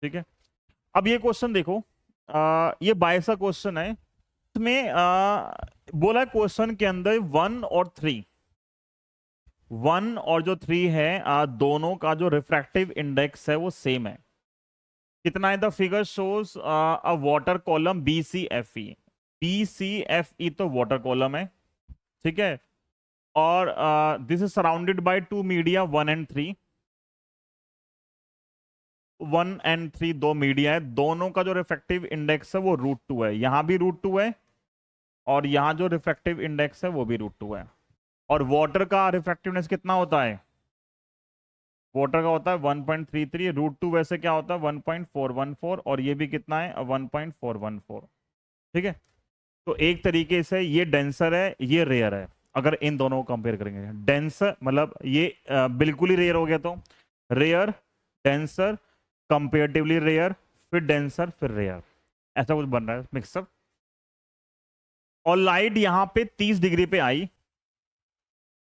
ठीक है, अब ये क्वेश्चन देखो, ये 22 क्वेश्चन है। इसमें बोला क्वेश्चन के अंदर 1 और 3 है, दोनों का जो रिफ्रैक्टिव इंडेक्स है वो सेम है। कितना है? The figure shows a water column BCFE। BCFE तो वाटर कॉलम है, ठीक है। और this is surrounded by two media 1 and 3। 1 and 3 दो मीडिया है, दोनों का जो रिफ्रैक्टिव इंडेक्स है वो √2 है। यहां भी √2 है और यहां जो रिफ्रैक्टिव इंडेक्स है वो भी √2 है। और वाटर का रिफ्रैक्टिवनेस कितना होता है? वाटर का होता है 1.33, √2 वैसे क्या होता है 1.414, और ये भी कितना है 1.414। ठीक है, तो एक तरीके से ये डेंसर है, ये रेयर है। अगर इन दोनों को कंपेयर करेंगे, डेंसर मतलब ये बिल्कुल ही रेयर हो गया, तो रेयर, डेंसर, कंपेरेटिवली रेयर, फिर डेंसर, फिर रेयर, ऐसा कुछ बन रहा है मिक्सअप। और लाइट यहां पे 30 डिग्री पे आई,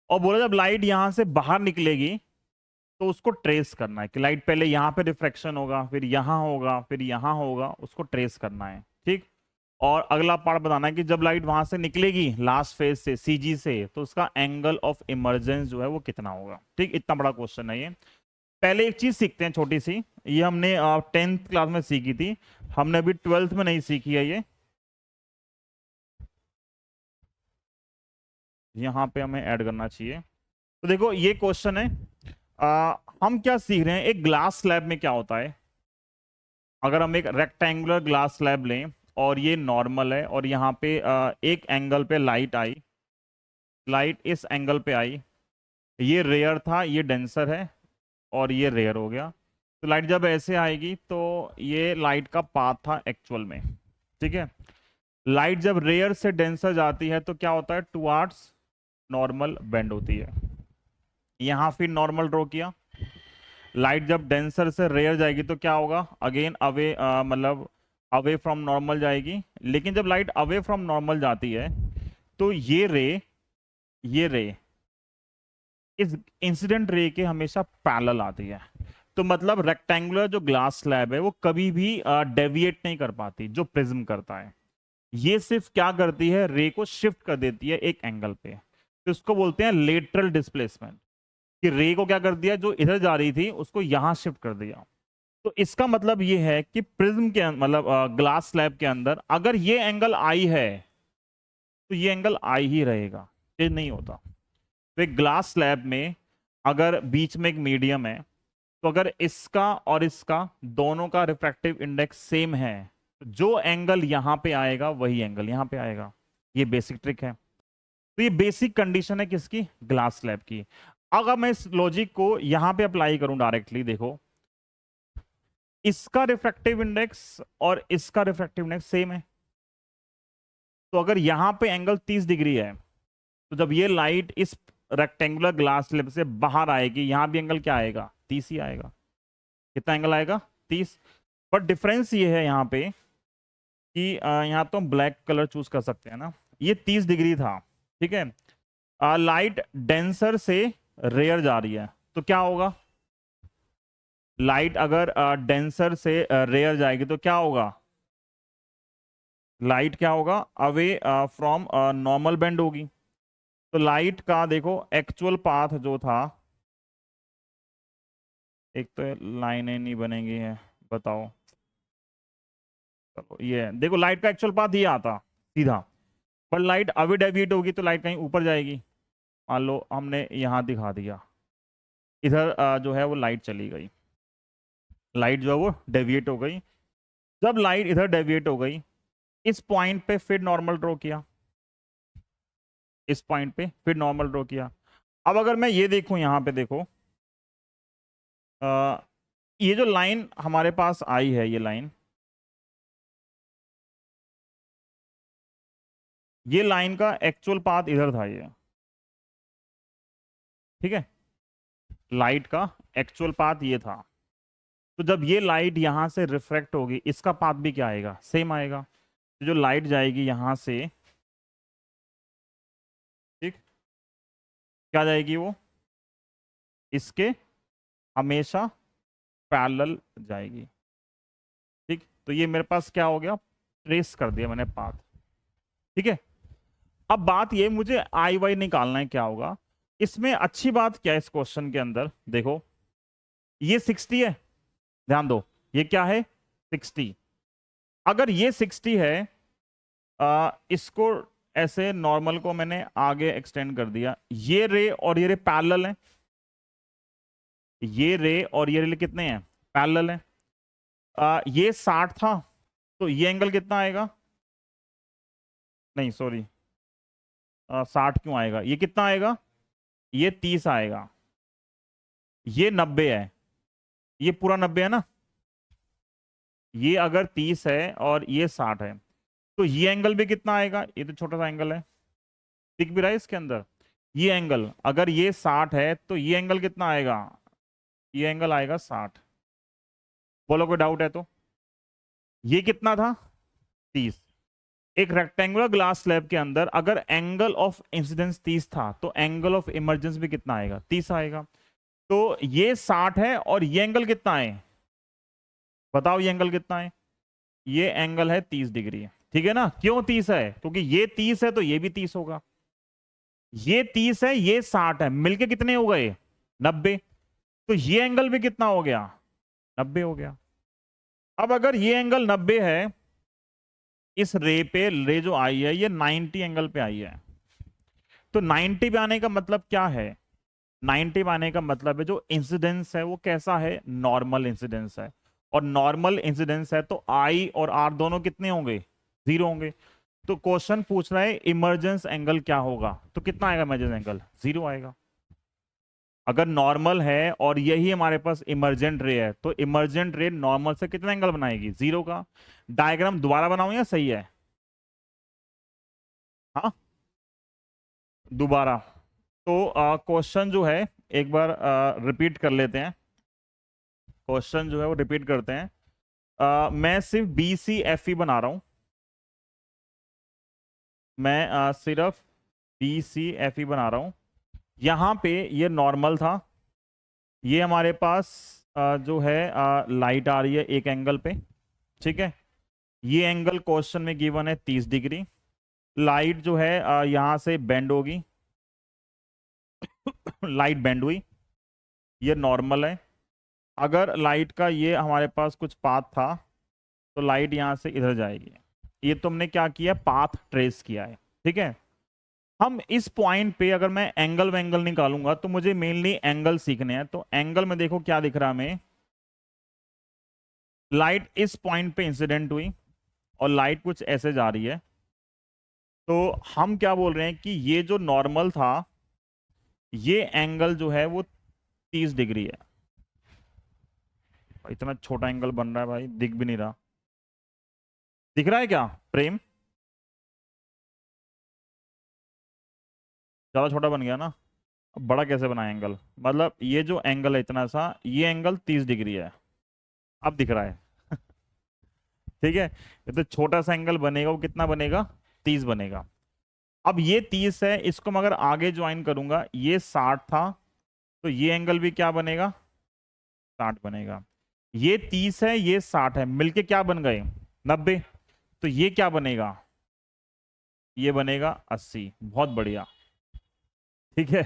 और बोला जब लाइट यहां से बाहर निकलेगी तो उसको ट्रेस करना है कि लाइट पहले यहां पे रिफ्लेक्शन होगा, फिर यहां होगा, फिर यहां होगा, उसको ट्रेस करना है। ठीक, और अगला पार्ट बताना है कि जब लाइट वहां से निकलेगी लास्ट फेज से, CG से, तो उसका एंगल ऑफ इमर्जेंस जो है वो कितना होगा। ठीक, इतना बड़ा क्वेश्चन है ये। पहले एक चीज सीखते हैं छोटी सी, ये हमने 10th क्लास में सीखी थी, हमने अभी 12th में नहीं सीखी है ये। यहाँ पे हमें ऐड करना चाहिए। तो देखो ये क्वेश्चन है, हम क्या सीख रहे हैं, एक ग्लास स्लैब में क्या होता है। अगर हम एक रेक्टेंगुलर ग्लास स्लैब लें और ये नॉर्मल है, और यहाँ पे एक एंगल पे लाइट आई, लाइट इस एंगल पे आई, ये रेयर था, ये डेंसर है, और ये रेयर हो गया। तो लाइट जब ऐसे आएगी तो ये लाइट का पाथ था एक्चुअल में। ठीक है, लाइट जब रेयर से डेंसर जाती है तो क्या होता है, टुवार्ड्स नॉर्मल बेंड होती है। यहां फिर नॉर्मल ड्रॉ किया। लाइट जब डेंसर से रेयर जाएगी तो क्या होगा, अगेन अवे, मतलब अवे फ्रॉम नॉर्मल जाएगी। लेकिन जब लाइट अवे फ्रॉम नॉर्मल जाती है तो ये रे इस इंसिडेंट रे के हमेशा पैरेलल आती है। तो मतलब रेक्टेंगुलर जो ग्लास स्लैब है वो कभी भी डेविएट नहीं कर पाती, जो प्रिज्म करता है। ये सिर्फ क्या करती है, रे को शिफ्ट कर देती है एक एंगल पे। तो इसको बोलते हैं लेटरल डिस्प्लेसमेंट, कि रे को क्या कर दिया, जो इधर जा रही थी उसको यहां शिफ्ट कर दिया। तो इसका मतलब ये है कि प्रिज्म के मतलब ग्लास स्लैब के अंदर अगर ये एंगल आई है तो ये एंगल आई ही रहेगा, चेंज नहीं होता। तो एक ग्लास स्लैब में अगर बीच में एक मीडियम है, तो अगर इसका और इसका दोनों का रिफ्रैक्टिव इंडेक्स सेम है, तो जो एंगल यहां पे आएगा वही एंगल यहां पे आएगा। ये बेसिक ट्रिक है। तो ये बेसिक कंडीशन है किसकी, ग्लास स्लैब की। अगर मैं इस लॉजिक को यहां पे अप्लाई करूं डायरेक्टली, देखो इसका रिफ्रैक्टिव इंडेक्स और इसका रिफ्रैक्टिव इंडेक्स सेम है। तो अगर यहां पे एंगल 30 डिग्री है, तो जब ये लाइट इस रेक्टेंगुलर ग्लास स्लैब से बाहर आएगी, यहां भी एंगल क्या आएगा, 30 ही आएगा। कितना एंगल आएगा, 30। बट डिफरेंस ये है यहाँ पे कि यहाँ तो हम ब्लैक कलर चूज कर सकते हैं ना, ये 30 डिग्री था। ठीक है, लाइट डेंसर से रेयर जा रही है, तो क्या होगा, लाइट अगर डेंसर से रेयर जाएगी तो क्या होगा, लाइट क्या होगा, अवे फ्रॉम नॉर्मल बेंड होगी। तो लाइट का देखो एक्चुअल पाथ जो था, एक तो लाइनें नहीं बनेंगी है, बताओ। चलो ये देखो, लाइट का एक्चुअल पाथ ये आता सीधा, पर लाइट अवे डेविएट होगी तो लाइट कहीं ऊपर जाएगी। मान लो हमने यहां दिखा दिया, इधर जो है वो लाइट चली गई, लाइट जो है वो डेविएट हो गई। जब लाइट इधर डेविएट हो गई, इस पॉइंट पे फिर नॉर्मल ड्रॉ किया, इस पॉइंट पे फिर नॉर्मल ड्रॉ किया। अब अगर मैं ये देखूं, यहां पे देखो, आ, ये जो लाइन हमारे पास आई है, ये लाइन का एक्चुअल पाथ इधर था ये। ठीक है, लाइट का एक्चुअल पाथ ये था। तो जब ये लाइट यहां से रिफ्रैक्ट होगी, इसका पाथ भी क्या आएगा, सेम आएगा। तो जो लाइट जाएगी यहां से, ठीक, क्या जाएगी वो, इसके हमेशा पैरेलल जाएगी। ठीक, तो ये मेरे पास क्या हो गया, ट्रेस कर दिया मैंने पाथ। ठीक है, अब बात ये, मुझे आई वाई निकालना है, क्या होगा इसमें। अच्छी बात क्या है इस क्वेश्चन के अंदर, देखो ये 60 है, ध्यान दो, ये क्या है 60। अगर ये 60 है, इसको ऐसे नॉर्मल को मैंने आगे एक्सटेंड कर दिया, ये रे और ये रे पैरेलल है, ये रे और ये रे कितने हैं, पैरेलल है। ये 60 था, तो ये एंगल कितना आएगा, नहीं सॉरी 60 क्यों आएगा, ये कितना आएगा, ये 30 आएगा। ये 90 है, ये पूरा 90 है ना, ये अगर 30 है और ये 60 है, तो ये एंगल भी कितना आएगा, ये तो छोटा सा एंगल है, दिख भी रहा है इसके अंदर। ये एंगल अगर ये 60 है तो ये एंगल कितना आएगा, ये एंगल आएगा 60। बोलो कोई डाउट है तो। ये कितना था 30। एक रेक्टेंगुलर ग्लास स्लैब के अंदर अगर एंगल ऑफ इंसिडेंस 30 था, तो एंगल ऑफ इमर्जेंस भी कितना आएगा, 30 आएगा। तो ये 60 है और ये एंगल कितना है, बताओ ये एंगल कितना है, ये एंगल है 30 डिग्री। ठीक है ना, क्यों 30 है, क्योंकि ये 30 है तो ये भी 30 होगा, ये 30 है ये 60 है, मिलके कितने हो गए 90। तो ये एंगल भी कितना हो गया, 90 हो गया। अब अगर ये एंगल 90 है, इस रे पे, रे जो आई है ये 90 एंगल पे आई है, तो 90 पे आने का मतलब क्या है, 90 पे आने का मतलब है जो इंसिडेंस है वो कैसा है, नॉर्मल इंसिडेंस है। और नॉर्मल इंसिडेंस है तो आई और आर दोनों कितने होंगे, 0 होंगे। तो क्वेश्चन पूछ रहा है इमर्जेंस एंगल क्या होगा, तो कितना आएगा इमर्जेंस एंगल, 0 आएगा। अगर नॉर्मल है और यही हमारे पास इमर्जेंट रे है, तो इमर्जेंट रे नॉर्मल से कितना एंगल बनाएगी, 0 का। डायग्राम दोबारा बनाऊं या सही है, हाँ दोबारा। तो क्वेश्चन जो है एक बार रिपीट कर लेते हैं, क्वेश्चन जो है वो रिपीट करते हैं। मैं सिर्फ बी सी एफ ई बना रहा हूं, मैं सिर्फ बी सी एफ ई बना रहा हूं। यहां पे ये नॉर्मल था, ये हमारे पास जो है लाइट आ रही है एक एंगल पे, ठीक है। ये एंगल क्वेश्चन में गिवन है 30 डिग्री। लाइट जो है यहां से बेंड होगी, लाइट बेंड हुई, ये नॉर्मल है। अगर लाइट का ये हमारे पास कुछ पाथ था, तो लाइट यहां से इधर जाएगी। ये तुमने क्या किया, पाथ ट्रेस किया है, ठीक है। हम इस पॉइंट पे अगर मैं एंगल वेंगल निकालूंगा, तो मुझे मेनली एंगल सीखने हैं। तो एंगल में देखो क्या दिख रहा है हमें, लाइट इस पॉइंट पे इंसिडेंट हुई और लाइट कुछ ऐसे जा रही है। तो हम क्या बोल रहे हैं कि ये जो नॉर्मल था, ये एंगल जो है वो 30 डिग्री है। इतना छोटा एंगल बन रहा है भाई, दिख भी नहीं रहा, दिख रहा है क्या प्रेम, ज्यादा छोटा बन गया ना। अब बड़ा कैसे बनाए एंगल, मतलब ये जो एंगल है इतना सा, ये एंगल 30 डिग्री है, अब दिख रहा है ठीक है। ये तो छोटा सा एंगल बनेगा, वो कितना बनेगा, 30 बनेगा। अब ये 30 है, इसको मैं अगर आगे ज्वाइन करूंगा, ये 60 था, तो ये एंगल भी क्या बनेगा, 60 बनेगा। ये 30 है ये 60 है, मिलके क्या बन गए 90। तो ये क्या बनेगा, ये बनेगा 80। बहुत बढ़िया, ठीक है।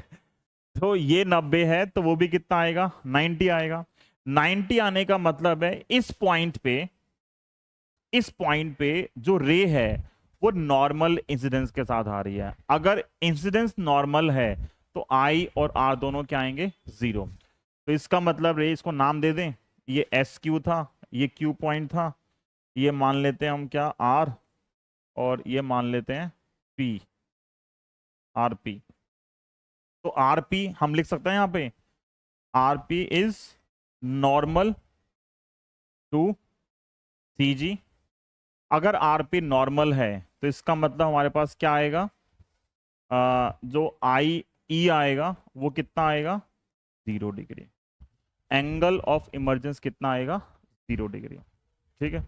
तो ये 90 है, तो वो भी कितना आएगा, 90 आएगा। 90 आने का मतलब है इस पॉइंट पे, इस पॉइंट पे जो रे है वो नॉर्मल इंसिडेंस के साथ आ रही है। अगर इंसिडेंस नॉर्मल है तो आई और आर दोनों क्या आएंगे, 0। तो इसका मतलब रे, इसको नाम दे दें, ये एस क्यू था, ये क्यू पॉइंट था, ये मान लेते हैं हम क्या, आर, और ये मान लेते हैं पी, आर पी। तो आर पी हम लिख सकते हैं यहां पे, R P is normal to C G. अगर आर पी नॉर्मल है तो इसका मतलब हमारे पास क्या आएगा, जो आई ई आएगा वो कितना आएगा, 0 डिग्री। एंगल ऑफ इमर्जेंस कितना आएगा, 0 डिग्री, ठीक है।